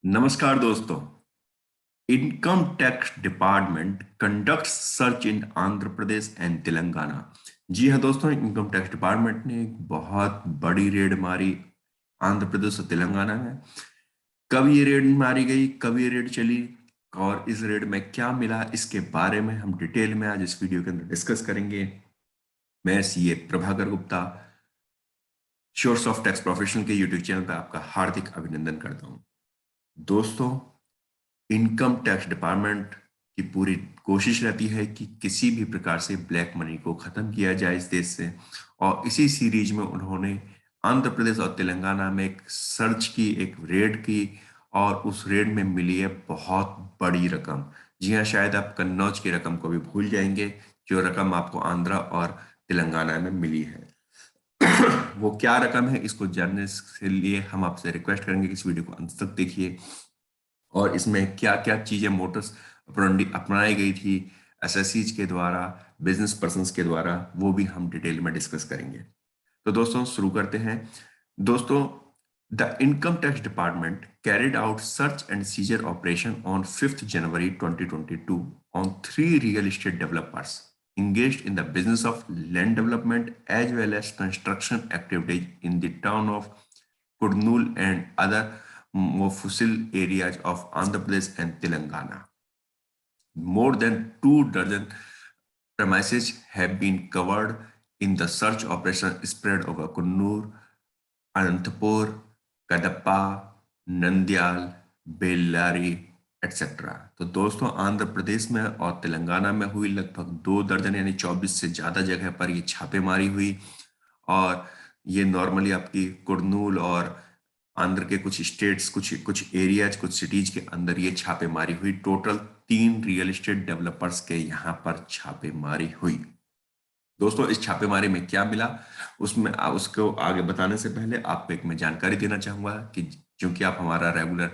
नमस्कार दोस्तों। Income tax department conduct search in Andhra Pradesh and Telangana. जी हाँ दोस्तों, इनकम टैक्स डिपार्टमेंट ने एक बहुत बड़ी रेड मारी आंध्र प्रदेश और तेलंगाना में। कब ये रेड मारी गई, कब ये रेड चली और इस रेड में क्या मिला, इसके बारे में हम डिटेल में आज इस वीडियो के अंदर डिस्कस करेंगे। मैं CA Prabhakar Gupta, source of tax professional के यूट्यूब चैनल पर आपका हार्दिक अभिनंदन करता हूँ। दोस्तों, इनकम टैक्स डिपार्टमेंट की पूरी कोशिश रहती है कि किसी भी प्रकार से ब्लैक मनी को खत्म किया जाए इस देश से। और इसी सीरीज में उन्होंने आंध्र प्रदेश और तेलंगाना में एक सर्च की, एक रेड की, और उस रेड में मिली है बहुत बड़ी रकम। जी हाँ, शायद आप कन्नौज की रकम को भी भूल जाएंगे, जो रकम आपको आंध्र और तेलंगाना में मिली है। वो क्या रकम है, इसको जानने के लिए हम आपसे रिक्वेस्ट करेंगे कि इस वीडियो को अंत तक देखिए और इसमें क्या क्या चीजें मोटर्स अपनाई गई थी एसएससीज के द्वारा, बिजनेस पर्संस के द्वारा, वो भी हम डिटेल में डिस्कस करेंगे। तो दोस्तों शुरू करते हैं। दोस्तों, the income tax department carried out search and seizure operation on 5 January 2022 on 3 real estate developers engaged in the business of land development as well as construction activities in the town of Kurnool and other Mofussil areas of Andhra Pradesh and Telangana. More than 2 dozen premises have been covered in the search operation spread over Kunnur, Anantapur, Kadapa, Nandyal, Bellary, etc. तो दोस्तों, आंध्र प्रदेश में और तेलंगाना में हुई लगभग 2 दर्जन यानी 24 से ज्यादा जगह पर ये छापेमारी हुई। और ये नॉर्मली आपकी कुर्नूल और आंध्र के कुछ स्टेट्स, कुछ कुछ एरियाज, कुछ सिटीज के अंदर ये छापेमारी हुई। टोटल 3 रियल एस्टेट डेवलपर्स के यहाँ पर छापेमारी हुई। दोस्तों, इस छापेमारी में क्या मिला, उसमें उसको आगे बताने से पहले आपको एक मैं जानकारी देना चाहूंगा कि क्योंकि आप हमारा रेगुलर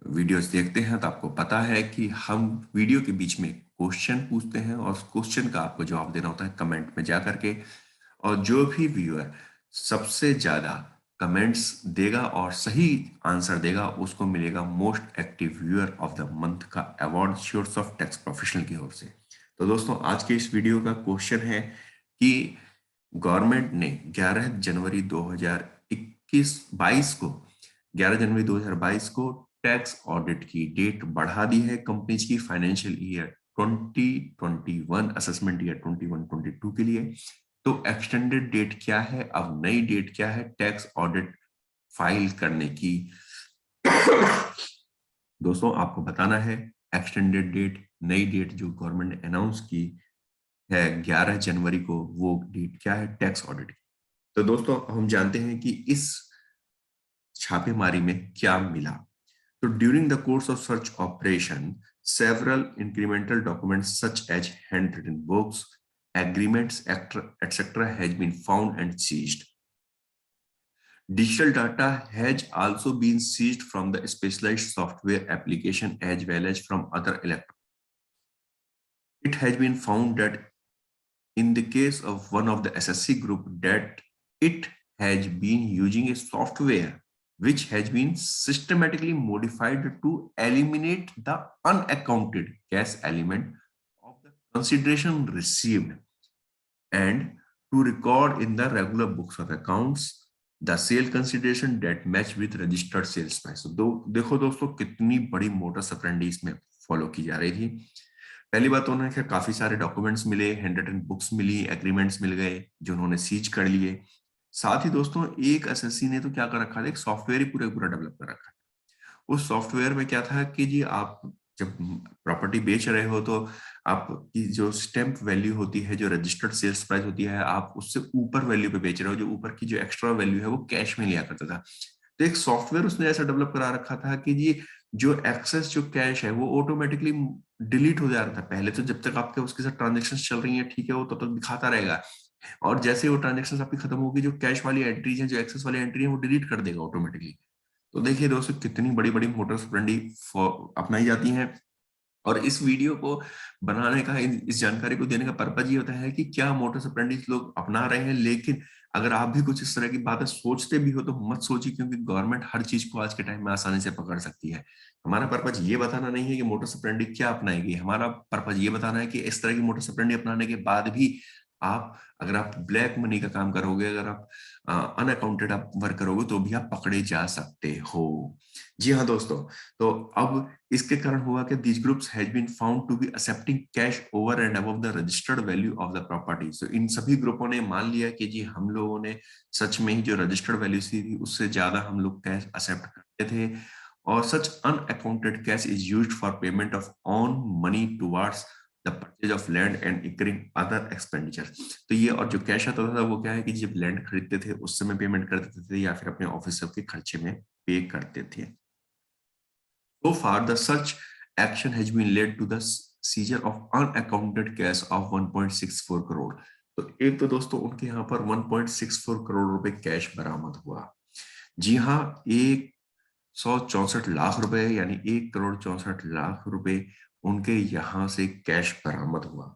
वीडियोस देखते हैं तो आपको पता है कि हम वीडियो के बीच में क्वेश्चन पूछते हैं और उस क्वेश्चन का आपको जवाब देना होता है कमेंट में जा करके। और जो भी व्यूअर सबसे ज्यादा कमेंट्स देगा और सही आंसर देगा उसको मिलेगा most active viewer of the month का award source of tax professional की ओर से। तो दोस्तों, आज के इस वीडियो का क्वेश्चन है कि गवर्नमेंट ने 11 जनवरी 2021-22 को 11 जनवरी 2022 को टैक्स ऑडिट की डेट बढ़ा दी है कंपनीज की फाइनेंशियल ईयर 2021 असेसमेंट ईयर 21-22 के लिए। तो एक्सटेंडेड डेट क्या है, अब नई डेट क्या है टैक्स ऑडिट फाइल करने की? दोस्तों, आपको बताना है एक्सटेंडेड डेट, नई डेट जो गवर्नमेंट ने अनाउंस की है 11 जनवरी को, वो डेट क्या है टैक्स ऑडिट की। तो दोस्तों, हम जानते हैं कि इस छापेमारी में क्या मिला। तो during the course of search operation several incremental documents such as handwritten books, agreements, etc. has been found and seized. Digital data has also been seized from the specialized software application as well as from other electronic. It has been found that in the case of one of the SSC group that it has been using a software which has been systematically modified to eliminate the unaccounted cash element of the consideration received and to record in the regular books of accounts the sale consideration that match with registered sales price. तो देखो दोस्तों, कितनी बड़ी Motors operandi इसमें follow की जा रही थी। पहली बात तो उन्हें खैर काफी सारे डॉक्यूमेंट्स मिले, हैंड रिटन बुक्स मिली, एग्रीमेंट्स मिल गए जो उन्होंने सीज कर लिए। साथ ही दोस्तों, एक एसएससी ने तो क्या कर रखा था, एक सॉफ्टवेयर ही पूरा पूरा डेवलप कर रखा है। उस सॉफ्टवेयर में क्या था कि जी आप जब प्रॉपर्टी बेच रहे हो तो आपकी जो स्टैंप वैल्यू होती है, जो रजिस्टर्ड सेल्स प्राइस होती है, आप उससे ऊपर वैल्यू पे बेच रहे हो। जो ऊपर की जो एक्स्ट्रा वैल्यू है वो कैश में लिया करता था। तो एक सॉफ्टवेयर उसने ऐसा डेवलप करा रखा था कि जी जो एक्सेस जो कैश है वो ऑटोमेटिकली डिलीट हो जा रहा था। पहले तो जब तक आपके उसके साथ ट्रांजेक्शन चल रही है, ठीक है, वो तब तक दिखाता रहेगा, और जैसे वो ट्रांजेक्शन आपकी खत्म होगी, जो कैश वाली एंट्रीज है, जो एक्सेस वाली एंट्री है, वो डिलीट कर देगा ऑटोमेटिकली। तो देखिए दोस्तों, कितनी बड़ी बड़ी मोटर्स ब्रांडी अपनाई जाती हैं। और इस वीडियो को बनाने का, इस जानकारी को देने का पर्पज ये होता है कि क्या मोटर्स अप्रेंटिस लोग अपना रहे हैं, लेकिन अगर आप भी कुछ इस तरह की बातें सोचते भी हो तो मत सोचिए, क्योंकि गवर्नमेंट हर चीज को आज के टाइम में आसानी से पकड़ सकती है। हमारा पर्पज ये बताना नहीं है कि मोटर्स अप्रेंटिस क्या अपनाएगी, हमारा पर्पज ये बताना है कि इस तरह की मोटर्स अप्रेंटिस अपनाने के बाद भी आप, अगर आप ब्लैक मनी का काम करोगे, अगर आप अनअकाउंटेड आप वर्क करोगे, तो भी आप पकड़े जा सकते हो। जी हाँ दोस्तों, तो अब इसके कारण हुआ कि these groups has been found to be accepting cash over and above the registered value of the property। So इन सभी ग्रुपों ने मान लिया कि जी हम लोगों ने सच में ही जो रजिस्टर्ड वैल्यू थी उससे ज्यादा हम लोग कैश एक्सेप्ट करते थे, और such unaccounted cash is used for payment of on money towards the purchase of land and incurring other expenditure. तो ये, और जो कैश आता था वो क्या है कि जब लैंड खरीदते थे उस समय पेमेंट करते थे, या फिर अपने ऑफिस के खर्चे में पे करते थे। So far, the such action has been led to the seizure of unaccounted cash of 1.64 crore. तो एक तो दोस्तों उनके यहाँ पर 1.64 करोड़ रुपए कैश बरामद हुआ। जी हाँ, 164 लाख रुपए, यानी 1 करोड़ 64 लाख रुपए उनके यहाँ से कैश बरामद हुआ।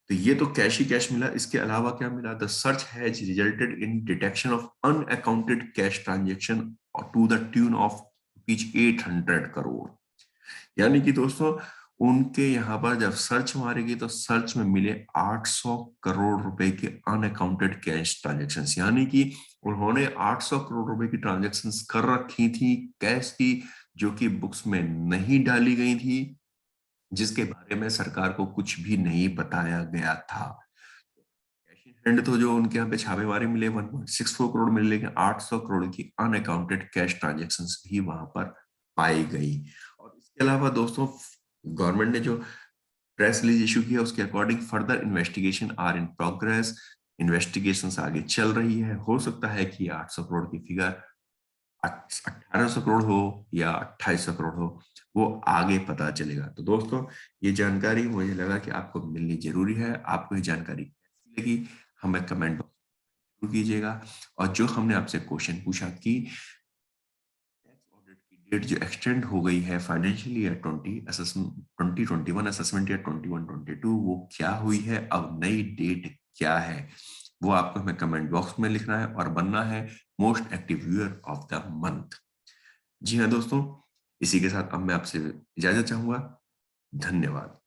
तो ये तो कैश ही कैश मिला, इसके अलावा क्या मिला? The search has resulted in detection of unaccounted cash transaction to the tune of ₹800 crore. यानी कि दोस्तों उनके यहाँ पर जब सर्च मारी गई तो सर्च में मिले 800 करोड़ रुपए के अनअकाउंटेड कैश ट्रांजेक्शंस, यानी कि उन्होंने 800 करोड़ रुपए की ट्रांजेक्शंस कर रखी थी कैश की, जो कि बुक्स में नहीं डाली गई थी, जिसके बारे में सरकार को कुछ भी नहीं बताया गया था। कैश इन हैंड तो जो उनके यहाँ पे छापेमारी मिले 1.64 करोड़ मिले, लेकिन 800 करोड़ की अनअकाउंटेड कैश ट्रांजेक्शंस भी वहां पर पाई गई। और इसके अलावा दोस्तों गवर्नमेंट ने जो प्रेस रिलीज इशू किया उसके according further investigation are in progress. Investigations आगे चल रही है, हो सकता है कि 800 करोड़ की फिगर 1800 करोड़ हो या 2800 करोड़ हो, वो आगे पता चलेगा। तो दोस्तों ये जानकारी मुझे लगा कि आपको मिलनी जरूरी है। आपको ये जानकारी कैसी लगी हमें कमेंट बॉक्स में कीजिएगा। और जो हमने आपसे क्वेश्चन पूछा कि टैक्स ऑडिट की डेट जो एक्सटेंड हो गई है फाइनेंशियल ईयर 2021 असेसमेंट ईयर 21-22, वो क्या हुई है, अब नई डेट क्या है, वो आपको हमें कमेंट बॉक्स में लिखना है और बनना है most active viewer of the month. जी हाँ दोस्तों, इसी के साथ अब मैं आपसे इजाजत चाहूंगा। धन्यवाद।